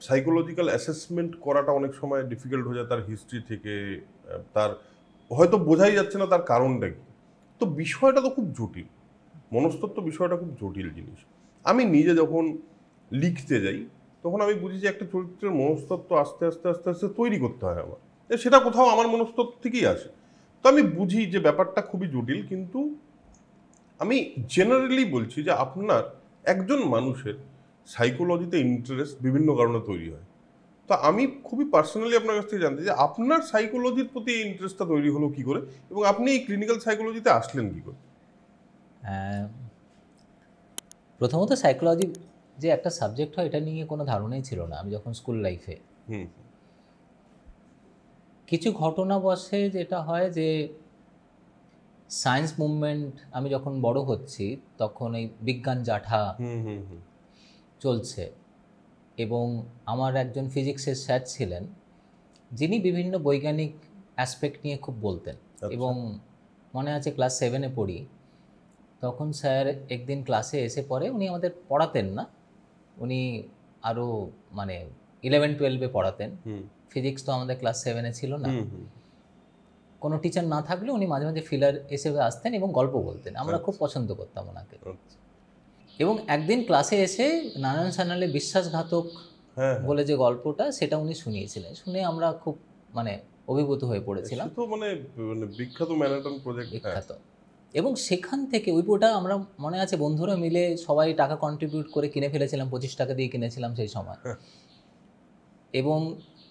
Psychological assessment করাটা অনেক সময় ডিফিকাল্ট হয়ে যায় তার হিস্ট্রি থেকে। তার হয়তো বোঝাই যাচ্ছে না তার কারণটা কি। তো বিষয়টা তো খুব জটিল, মনস্তত্ত্ব বিষয়টা খুব জটিল জিনিস। আমি নিজে যখন লিখতে যাই তখন আমি বুঝি যে একটা চরিত্রের মনস্তত্ত্ব আস্তে আস্তে আস্তে আস্তে তৈরি করতে হয় আমার। সেটা কোথাও আমার মনস্তত্ত্ব থেকেই আসে। তো আমি বুঝি যে ব্যাপারটা খুবই জটিল, কিন্তু আমি জেনারেলি বলছি যে আপনার একজন মানুষের সাইকোলজিতে ইন্টারেস্ট বিভিন্ন কারণে তৈরি হয়। তো আমি খুবই পার্সোনালি আপনার কাছ থেকে জানতে যে আপনার সাইকোলজির প্রতি এই ইন্টারেস্টটা তৈরি হলো কি করে, এবং আপনি এই ক্লিনিক্যাল সাইকোলজিতে আসলেন কি করে? প্রথমত সাইকোলজি যে একটা সাবজেক্ট হয় এটা নিয়ে কোনো ধারণাই ছিল না আমি যখন স্কুল লাইফে। হুম। কিছু ঘটনা বশে যেটা হয় যে সায়েন্স মুভমেন্ট, আমি যখন বড় হচ্ছি তখন এই বিজ্ঞান জাঠা হুম হুম হুম। চলছে, এবং আমার একজন ফিজিক্সের স্যার ছিলেন যিনি বিভিন্ন বৈজ্ঞানিক অ্যাসপেক্ট নিয়ে খুব বলতেন। আচ্ছা। এবং মনে আছে ক্লাস 7-এ পড়ি, তখন স্যার একদিন ক্লাসে এসে পড়ে, উনি আমাদের পড়াতেন না, উনি আরও মানে 11-12-এ পড়াতেন। হুম ফিজিক্স তো আমাদের ক্লাস 7-এ ছিল না। হুম হুম। কোনো টিচার না থাকলে উনি মাঝে মাঝে ফিলার হিসেবে আসতেন এবং গল্প বলতেন, আমরা খুব আচ্ছা পছন্দ করতাম ওনাকে। আচ্ছা। এবং একদিন ক্লাসে এসে নারায়ণ সান্যালের বিশ্বাসঘাতক হ্যাঁ হ্যাঁ। বলে যে গল্পটা, সেটা উনি শুনিয়েছিলেন। শুনে আমরা খুব মানে অভিভূত হয়ে পড়েছিলাম। সে তো মানে মানে বিখ্যাত ম্যানহাটন প্রজেক্ট, হ্যাঁ। বিখ্যাত। এবং সেখান থেকে ওই বইটা আমরা মনে আছে বন্ধুরা মিলে সবাই টাকা কন্ট্রিবিউট করে কিনে ফেলেছিলাম, 25 টাকা দিয়ে কিনেছিলাম সেই সময়। হ্যাঁ, এবং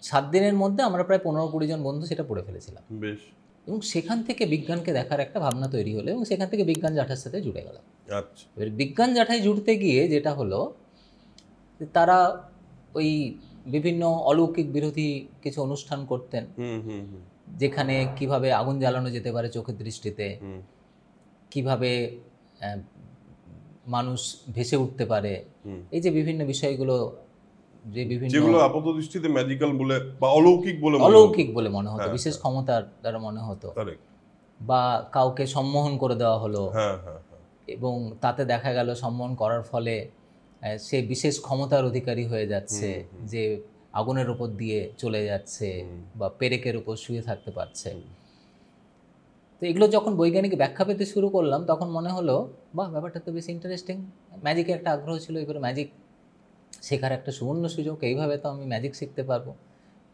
7 দিনের মধ্যে আমরা প্রায় 15-20 জন বন্ধু সেটা পড়ে ফেলেছিলাম। বেশ। এবং সেখান থেকে বিজ্ঞানকে দেখার একটা ভাবনা তৈরি হলো, এবং সেখান থেকে বিজ্ঞান জাঠার সাথে জুড়ে গেলাম। আচ্ছা। এবার বিজ্ঞান জাঠায় জুড়তে গিয়ে যেটা হলো, তারা ওই বিভিন্ন অলৌকিক বিরোধী কিছু অনুষ্ঠান করতেন, হুম হুম হুম যেখানে কিভাবে আগুন জ্বালানো যেতে পারে চোখের দৃষ্টিতে, হুম কিভাবে আহ, মানুষ ভেসে উঠতে পারে, হুম। এই যে বিভিন্ন বিষয়গুলো, যে বিভিন্ন যেগুলো আপাত দৃষ্টিতে ম্যাজিক্যাল বলে বা অলৌকিক বলে মনে হতো। অলৌকিক বলে মনে হতো, হ্যাঁ বিশেষ হ্যাঁ। ক্ষমতার দ্বারা মনে হতো, কারেক্ট। বা কাউকে সম্মোহন করে দেওয়া হলো, হ্যাঁ হ্যাঁ হ্যাঁ। এবং তাতে দেখা গেল সম্মোহন করার ফলে সে বিশেষ ক্ষমতার অধিকারী হয়ে যাচ্ছে, হুম হুম যে আগুনের উপর দিয়ে চলে যাচ্ছে হুম বা পেরেকের উপর শুয়ে থাকতে পারছে। হুম। তো এগুলো যখন বৈজ্ঞানিক ব্যাখ্যা পেতে শুরু করলাম, তখন মনে হলো বাহ, ব্যাপারটা তো বেশ ইন্টারেস্টিং। ম্যাজিকে একটা আগ্রহ ছিল, এবারে ম্যাজিক শেখার একটা সুবর্ণ সুযোগ, এইভাবে তো আমি ম্যাজিক শিখতে পারবো।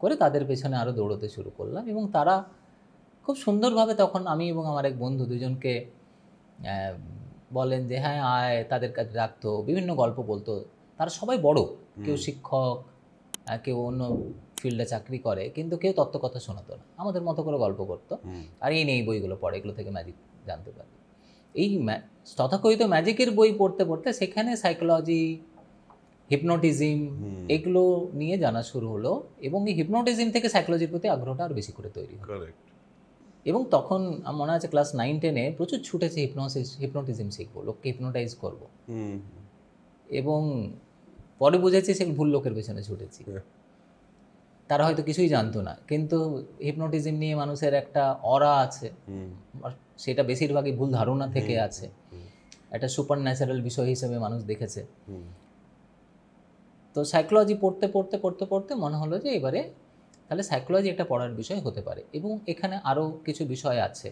করে তাদের পেছনে আরও দৌড়তে শুরু করলাম, এবং তারা খুব সুন্দরভাবে তখন আমি এবং আমার এক বন্ধু দুজনকে আহ, বলেন যে হ্যাঁ আয়, তাদের কাছে রাখতো, বিভিন্ন গল্প বলতো। তারা সবাই বড়, কেউ শিক্ষক, কেউ অন্য ফিল্ডে চাকরি করে, কিন্তু কেউ তত্ত্বকথা শোনাতো না, আমাদের মতো করে গল্প করতো। হুম। আর এই নিয়ে এই বইগুলো পড়ে, এগুলো থেকে ম্যাজিক জানতে পারি। এই তথাকথিত ম্যাজিকের বই পড়তে পড়তে সেখানে সাইকোলজি, হিপনোটিজম, হুম। এগুলো নিয়ে জানা শুরু হলো, এবং এই হিপনোটিজম থেকে সাইকোলজির প্রতি আগ্রহটা আরও বেশি করে তৈরি হলো। কারেক্ট। এবং তখন আমার মনে আছে ক্লাস 9-10-এ প্রচুর ছুটেছে হিপনোটিজম শিখবো, লোককে হিপনোটাইজ করবো। হুম এবং পরে বুঝেছি সে ভুল লোকের পেছনে ছুটেছি, হুম। তারা হয়তো কিছুই জানতো না, কিন্তু হিপনোটিজম নিয়ে মানুষের একটা অরা আছে, হুম আর সেটা বেশিরভাগই ভুল ধারণা থেকে হুম আছে, হুম একটা সুপার ন্যাচারাল বিষয় হিসেবে মানুষ দেখেছে। হুম। তো সাইকোলজি পড়তে পড়তে পড়তে পড়তে মনে হলো যে এবারে তাহলে সাইকোলজি একটা পড়ার বিষয় হতে পারে, এবং এখানে আরও কিছু বিষয় আছে।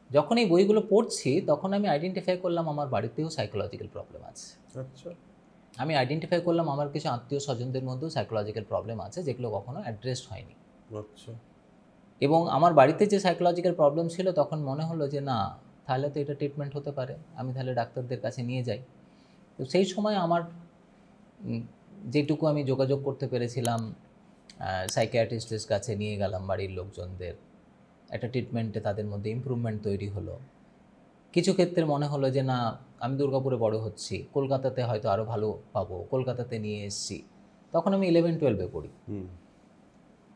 যখন এই বইগুলো পড়ছি তখন আমি আইডেন্টিফাই করলাম আমার বাড়িতেও সাইকোলজিক্যাল প্রবলেম আছে। আচ্ছা আমি আইডেন্টিফাই করলাম আমার কিছু আত্মীয় স্বজনদের মধ্যেও সাইকোলজিক্যাল প্রবলেম আছে, যেগুলো কখনো অ্যাড্রেসড হয়নি। আচ্ছা। এবং আমার বাড়িতে যে সাইকোলজিক্যাল প্রবলেম ছিল, তখন মনে হলো যে না, তাহলে তো এটা ট্রিটমেন্ট হতে পারে, আমি তাহলে ডাক্তারদের কাছে নিয়ে যাই। তো সেই সময় আমার যেটুকু আমি যোগাযোগ করতে পেরেছিলাম, সাইকিয়াট্রিস্টের কাছে নিয়ে গেলাম বাড়ির লোকজনদের, একটা ট্রিটমেন্টে তাদের মধ্যে ইমপ্রুভমেন্ট তৈরি হলো। কিছু ক্ষেত্রে মনে হলো যে না, আমি দুর্গাপুরে বড় হচ্ছি, কলকাতাতে হয়তো আরও ভালো পাবো, কলকাতাতে নিয়ে এসেছি। তখন আমি 11-12-এ পড়ি। হুম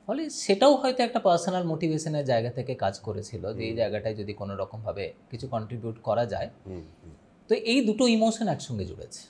ফলে সেটাও হয়তো একটা পার্সোনাল মোটিভেশনের জায়গা থেকে কাজ করেছিল, যে এই জায়গাটায় যদি কোনো রকমভাবে কিছু কন্ট্রিবিউট করা যায়। হুম হুম। তো এই দুটো ইমোশন একসঙ্গে জুড়েছে।